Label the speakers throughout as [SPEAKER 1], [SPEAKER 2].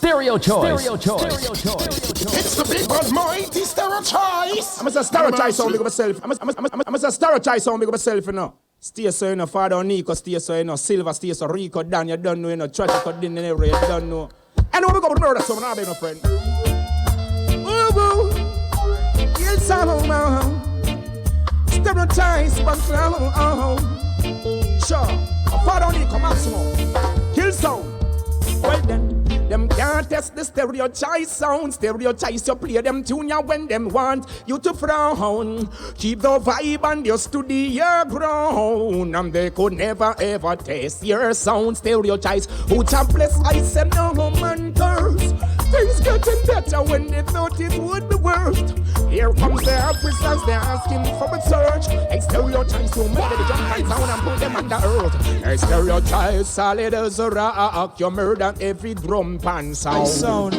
[SPEAKER 1] Stereo choice.
[SPEAKER 2] It's the big but mighty stereo choice. I'm a stereo choice on me myself. I'm a stereo choice on me myself, you know. Stay so, you know, Father Nico, stay so, you know, Silver, stay so, Rico, Dan, you don't know, you know, Tragic, Din, you don't know. And when we go to murder someone, I'll be my friend. Ooh, it's all stereo choice, but sure. Father Nico, maximum. Kill sound. Well then, them can't test the stereo choice sound. Stereo choice, you play them tune ya when them want you to frown. Keep the vibe and your studio ground. And they could never ever test your sound. Stereo choice, who bless I said no man curse. Things getting better when they thought it would be worst. Here comes the officers, they're asking for a search. A stereo choice, who made the jump right down and put them under earth. A stereo choice, solid as a rock. You murder every drum pan sound.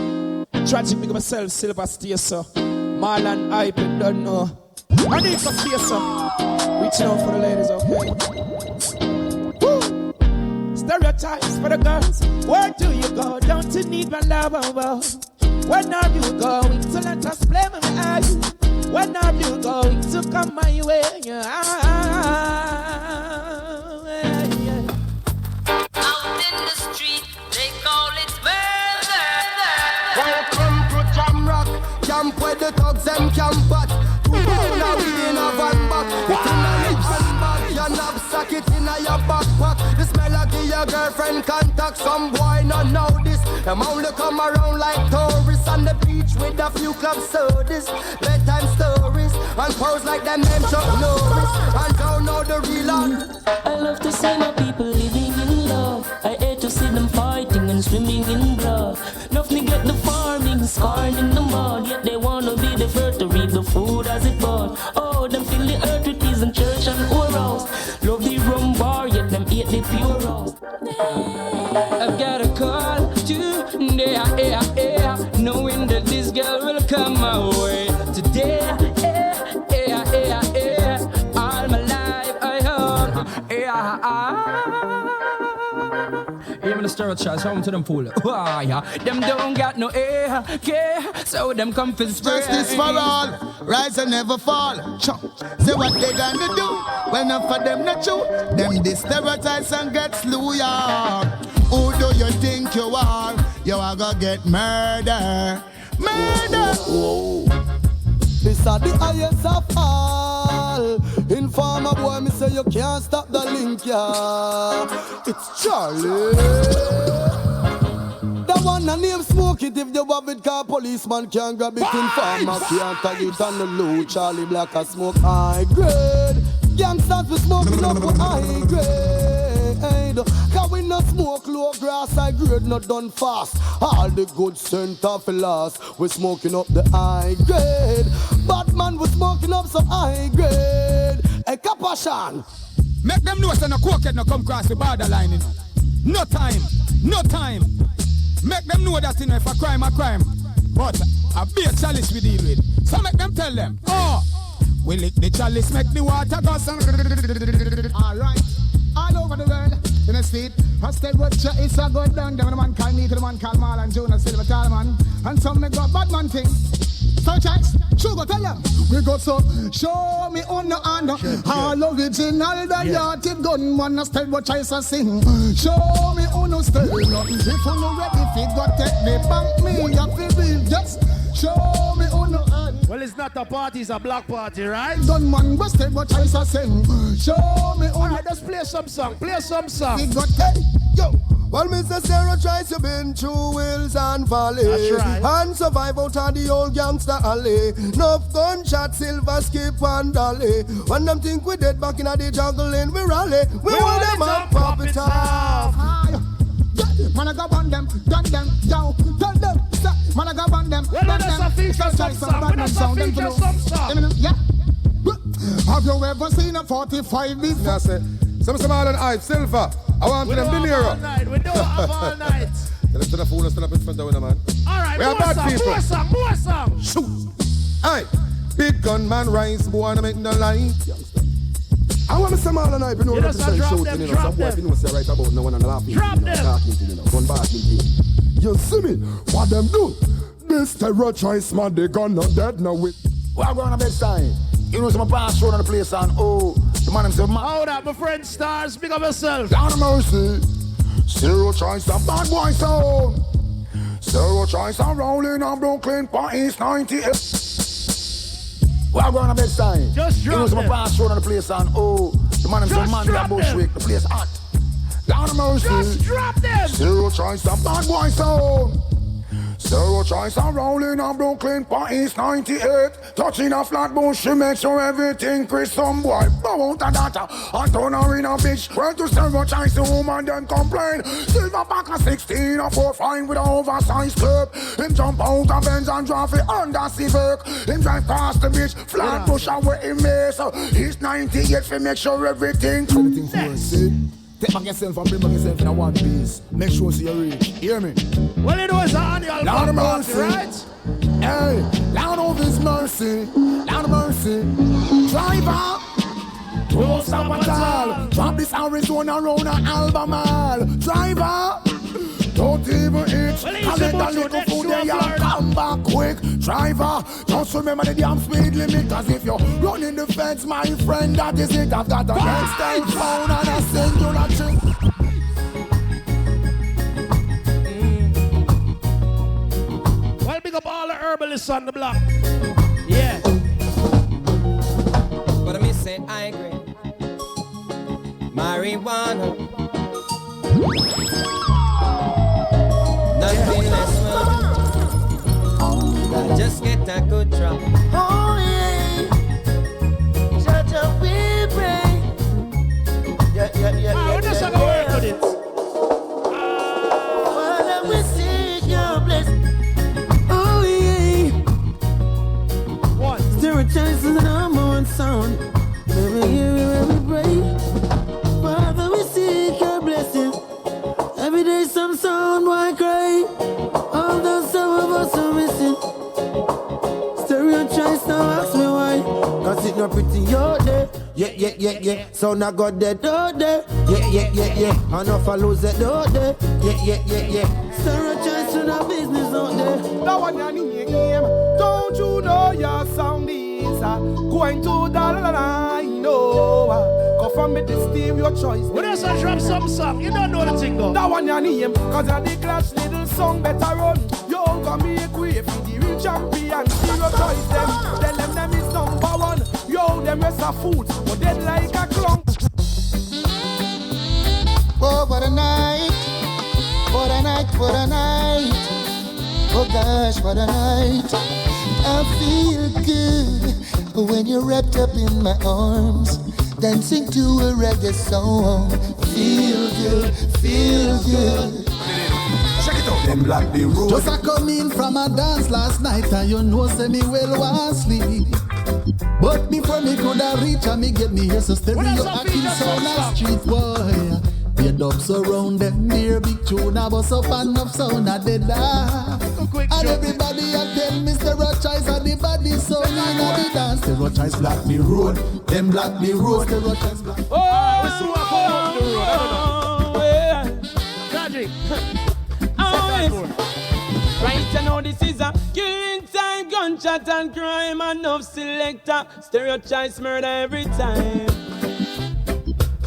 [SPEAKER 2] Tragic big myself, Silver Stacer. Marlon Hype, don't know. I need some Stacer. Reaching out for the ladies, okay? Woo! Stereotypes for the girls. Where do you go? Don't you need my love? When are you going to let us play with my eyes? When are you going to come my way?
[SPEAKER 3] Out in the street, they call it murder.
[SPEAKER 4] Welcome to Jam Rock, camp where the thugs and camp at. Now we in a van back, it's in a your handbag, your knapsack, it in a your backpack. The smell like your girlfriend contact, some boy not know this. Them only come around like tourists on the beach with a few club sodas, bedtime stories, and pose like them name Chuck Norris, and don't know the real one.
[SPEAKER 5] I love to see my people living in love. I hate to see them fighting and swimming in blood. Enough me get the farming, scarred in the mud, yet they wanna be the first to reap the food as it bud. Oh, them fill the earth with peas and church and oros. Love the rum bar, yet them eat the puros. I've got a call today, knowing that this girl will come my way today. All my life I hold. Even the stereo choice, home to them fool. Them don't got no air, care, so them come for spray.
[SPEAKER 4] Justice for all, rise and never fall. Say what they gonna do when enough for them not true. Them this stereotypes and get slew, yeah. Who do you think you are? You are gonna get murder. Murder!
[SPEAKER 6] Whoa. This are the highest of all. Informer boy, me say you can't stop the link, yeah. It's Charlie. The one that name smoke it if you have it, car policeman can't grab it. Informer can't tag it on the low. Charlie Black a smoke high grade. Gangsters we smoking up for high grade. Cause we not smoke low grass, high grade not done fast. All the good center for last. We smoking up the high grade. Batman we smoking up some high grade. Hey, Capashan.
[SPEAKER 7] Make them know that no cokehead no come cross the borderline, you know. No time, no time. Make them know that, you know, if a crime, but a beer chalice we deal with. So make them tell them, oh, we lick the chalice, make the water go. Alright, all over the world, in the street, Hosted Butcher, it's a good down. The man call me, the man call Marlon, June, and Silver Talman. And some make got bad man thing. So chance, sure go tell them. We got so, show me on the hand. All original, the yachted gunman, Hosted Butcher is a sing. Show me on the style. If you no ready, if you got take the bank, me, you feel just show me on the hand.
[SPEAKER 8] Well, it's not a party, it's a black party, right?
[SPEAKER 7] Gunman, Hosted Butcher is a sing. Show me on.
[SPEAKER 8] Alright, let's play some song, play some song.
[SPEAKER 7] He got take, yo.
[SPEAKER 4] Well, Mr. Sarah tries, you've been through hills and valleys.
[SPEAKER 8] That's right.
[SPEAKER 4] And survive out of the old gangster alley. Enough gunshot, silver, skip and dolly. When them think we dead back in the jungle in we rally. We want them up, pop it off.
[SPEAKER 7] Man, I go on them, done them, yo, tell them, stop. Man, I go on them,
[SPEAKER 8] well,
[SPEAKER 7] done
[SPEAKER 8] that's
[SPEAKER 7] them.
[SPEAKER 8] A feature some song,
[SPEAKER 7] yeah. Have you ever seen a 45 before?
[SPEAKER 4] That's it. Some Marlon Hype, Silver. I want them to
[SPEAKER 8] all night. We don't have all night.
[SPEAKER 4] Tell us to the fool and stand up in front of them, man.
[SPEAKER 8] Alright,
[SPEAKER 4] we are bad people.
[SPEAKER 8] More song.
[SPEAKER 4] Shoot. Aye. Big gun man rise, boy, and make no light. I want to say Marlon Hype, you know, represent shooting, you know, some boy, you know, say right about no one and laughing.
[SPEAKER 8] Drop them.
[SPEAKER 4] Talking to you know, gun barking to you.
[SPEAKER 6] You see me? What them do? This terror choice man, they gone not dead now with.
[SPEAKER 1] We're going to bed time. You know some pass road on the place and the man himself.
[SPEAKER 8] Hold up, my friend Stars, pick up yourself.
[SPEAKER 1] Down mercy. Zero choice of bad boy sound. Zero choice of rolling on Brooklyn for East 98. We're going to bed time.
[SPEAKER 8] Just drop
[SPEAKER 1] you know some pass road on the place and the man himself man that Bushwick. The place hot. Down mercy.
[SPEAKER 8] Just drop them.
[SPEAKER 1] Zero choice of bad boy sound. Zero choice of rolling on Brooklyn for East 98. Touching a flat bush, she make sure everything Chris some boy bow out a data and turn her in a bitch. Where to zero choice the woman then complain. Silver pack a 16 or 4 fine with an oversized clip. Him jump out of Benz and drive it under Civic. Him drive past the bitch, flat bush away him miss. East 98 for make sure everything
[SPEAKER 7] Take back yourself and bring back yourself in a one piece. Make sure you reach. Hear me?
[SPEAKER 8] Well, it was an annual
[SPEAKER 7] Lord of
[SPEAKER 8] party,
[SPEAKER 7] mercy.
[SPEAKER 8] right?
[SPEAKER 7] Hey, Lord of His mercy. Lord of mercy. Driver. Don't stop at all. Drop this Arizona round an Albemarle. Driver. Don't even eat. Collect a little food there and come back quick. Driver, just remember the damn speed limit. Cause if you're running the fence, my friend, that is it. I've got a next time phone and I send you that shit.
[SPEAKER 8] Well, big up all the herbalists on the block. Yeah.
[SPEAKER 9] But I miss say I agree. Marijuana. Nothing less well. Just get a good drop.
[SPEAKER 4] Oh yeah, shut up, we pray. Yeah.
[SPEAKER 8] We're just gonna work with it.
[SPEAKER 4] Father, we seek your blessing. Oh yeah.
[SPEAKER 8] What?
[SPEAKER 4] Zero choice is the number one sound. Every year we pray. Father, we seek your blessing. Every day some sound boy cry. Although some of us are missing. Stereo choice now ask me why. Cause it not pretty out there. Yeah. So now got dead out there. Yeah. And if I lose it out there. Yeah. Stereo choice to the business out there.
[SPEAKER 6] That one you need game. Don't you know your sound is going to the line? No. Go from me this stereo choice.
[SPEAKER 8] When I say drop some song, you don't know the thing though.
[SPEAKER 6] That one you name, cause I the clash little song better run. You gonna make way for the real champion. Stereo choice them, tell them is number one. Yo, them rest of food, but dead like a clown.
[SPEAKER 4] Oh, what a night. What a night. Oh gosh, what a night. I feel good when you're wrapped up in my arms, dancing to a reggae song. Feel good.
[SPEAKER 1] Check it out. Them black the road.
[SPEAKER 10] Just I come in from a dance last night and you know say me well want sleep. But before me coulda reach and me get me here so stereo acting sound a street boy. Be dubs around them near big tune a bust up and up sound a dead laugh. And everybody a tell me stereotypes and the body sound in the dance. Stereotypes block me road, them block me road. Stereotypes block.
[SPEAKER 5] Right, you know this is a killing time, gunshot and crime, enough selector, stereotypes murder every time.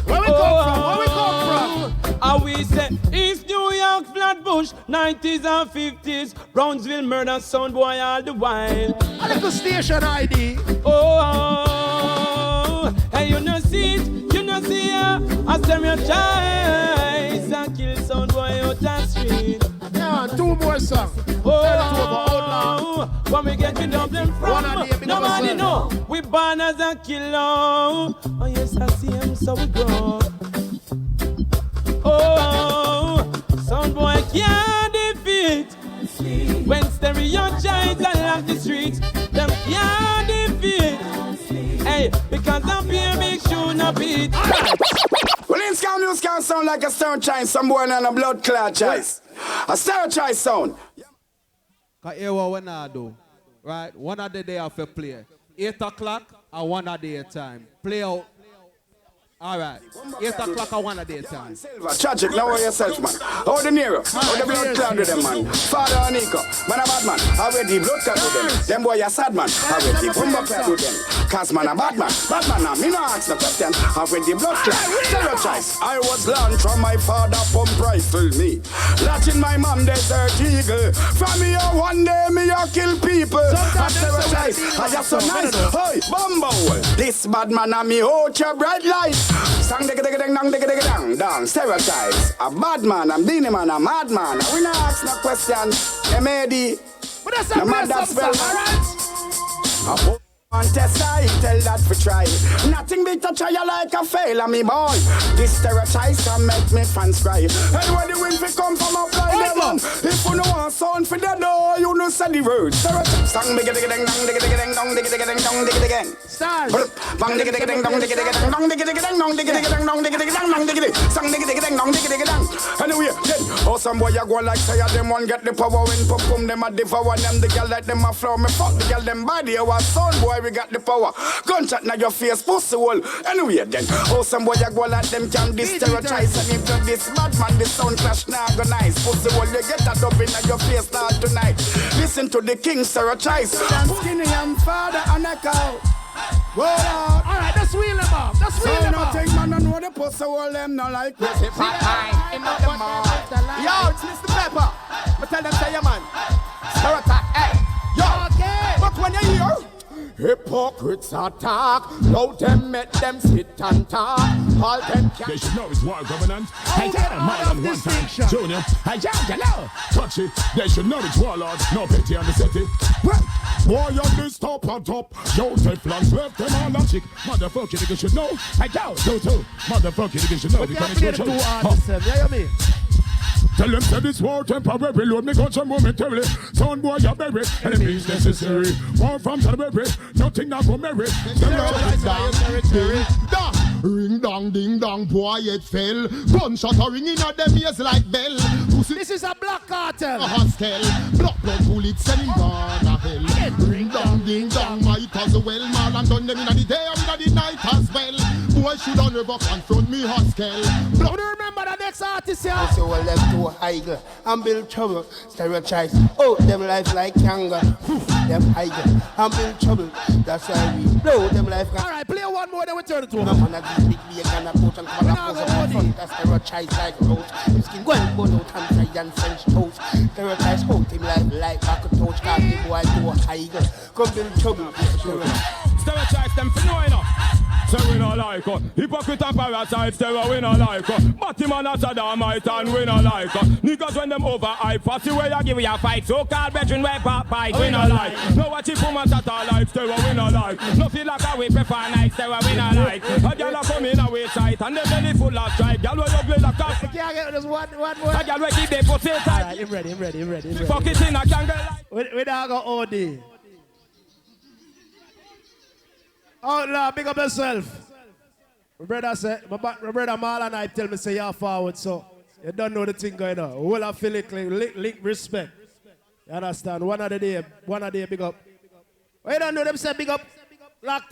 [SPEAKER 8] Where we come from?
[SPEAKER 5] And we say East New York, Flatbush, 90s and 50s, Brownsville murder sound boy all the while.
[SPEAKER 8] A little station ID.
[SPEAKER 5] Hey, you know see it, you know see ya, a stereotypes and kill sound boy out the street.
[SPEAKER 8] Yeah, 2 more songs.
[SPEAKER 5] When we get to Dublin from, nobody know. We born as a killer. Oh yes, I see him, so we go. Sound boy can't defeat. When stereotypes and love the streets, them can't defeat. Hey, because I'm here, make sure no beat.
[SPEAKER 1] Well, in Scout News can sound like a stereotype, some boy on a blood clot choice. A stereotype sound.
[SPEAKER 11] Cause here what we now do, right? One of the day have to play. 8 o'clock and 1 of the time. Play out. All right. 8 o'clock at 1 a day time.
[SPEAKER 1] Tragic, now where yourself, man. How the Nero? How the blood clot with them, man? Father and Nico, man a bad man. How the blood clot with them? Them boy a sad man. How the bumbo clot with them? Cause man a bad man. Bad man now, me no ask no question. How the blood clot? Stereotypes. I was learned from my father, pump rifle me. Latin my mom, desert eagle. From me one day, me a kill people. I stereotypes. I just so nice. Hey, bumbo. This bad man a me hold your bright light. Sang digga digga ding dong digga digga dang dong. Stereotypes. A bad man, I'm beanie man, a mad man. We not ask no question. M.A.D. No man that spell. Alright. Contest I tell that for try. Nothing big to try like a fail on me boy. This stereotypes can make me fans cry. And when the wind fi come from up like them man. If you no want sound for the door, you no say the word. Stereotypes. Sang digga digga ding dong digga digga ding dong digga digga ding dong digga digga ding. Start. Bang digga digga ding dong digga digga ding dong digga digga ding dong digga digga ding dong digga digga ding dong digga digga. Sang digga digga ding dong digga digga ding. Anyway, then oh some boy a go like say them one get the power when pop come them a devour them the girl like them a flow me fuck the girl them body our son boy. We got the power. Gunshot now your face, pussy hole. Anyway then, oh some boy a go like them can this stereotypes. And if you this bad man, this sound clash now organize. Pussy hole, you get a dub in your face now tonight. Listen to the king stereotypes. I'm skinny, I'm father and a cow. Go on.
[SPEAKER 8] Alright, that's wheel them up. That's wheel them up.
[SPEAKER 1] Nothing man, I know the pussy hole them not like this.
[SPEAKER 4] Yo, it's Mr. Pepper. But tell them say your man. Stereotype, hey. Yo, okay. But when you hear hypocrites attack, now them make them sit and talk. All them can.
[SPEAKER 8] They should know it's war governance. I tell them more than one time. Junior, I tell you, touch it. They should know it's warlord. No pity on the city. Boy on this top on top. Yo, Teflon's left them all on chick. Motherfucking niggas should know. I tell you, motherfucking niggas should know. Because it's what
[SPEAKER 11] Yeah, you mean?
[SPEAKER 8] tell them that it's war temporary. Load me guns and momentarily. Sound boy, you're buried. Enemies necessary. War from Teleberry. Nothing not go merry.
[SPEAKER 10] Ring dong ding dong, boy it fell. Gunshot a ringing at them ears like bell.
[SPEAKER 8] This is a black cartel.
[SPEAKER 10] A hostel. Block bullets sending down a hell. Ring dong ding dong, might as well. Man and done them in the day and in the night as well. Boy should have never confront me hostel.
[SPEAKER 8] Do you remember the next artist here?
[SPEAKER 4] I say well left to a higher and build trouble. Stereotypes. Oh, them life like younger. Them higher and build trouble. That's why we blow them life.
[SPEAKER 8] Alright, play one more then we turn it to
[SPEAKER 4] no man at this big beer can approach and come and pose up in front. That's stereotypes like roach. Him skin go and go out and try and French toast. Stereotypes out him like back a touch. Cause the boy to a higher. Come build trouble.
[SPEAKER 12] Stereotypes them for knowing say we not like her. Hypocrite and parasites say we not like her. Batty man a sodomite and we not like her. Niggas when them over hype, party where you give you a fight. So called brethren where pop fight, we not like. No watch it woman that our life, say we not like. No feel like a we prefer nights, say we not like. A girl a come in a way tight and they belly full of stripe. Girl where you play like a
[SPEAKER 8] can't get just one more.
[SPEAKER 12] A girl where keep their pussy tight.
[SPEAKER 8] I'm ready.
[SPEAKER 12] Fuck it in a can't get like.
[SPEAKER 8] We don't go OD. Oh Lord, big up yourself. My brother said, my brother Marlon and I tell me say you're forward, so you don't know the thing going on. Whole of Philip link respect. You understand? One of the day, big up. What you don't know them say big up? Locked on.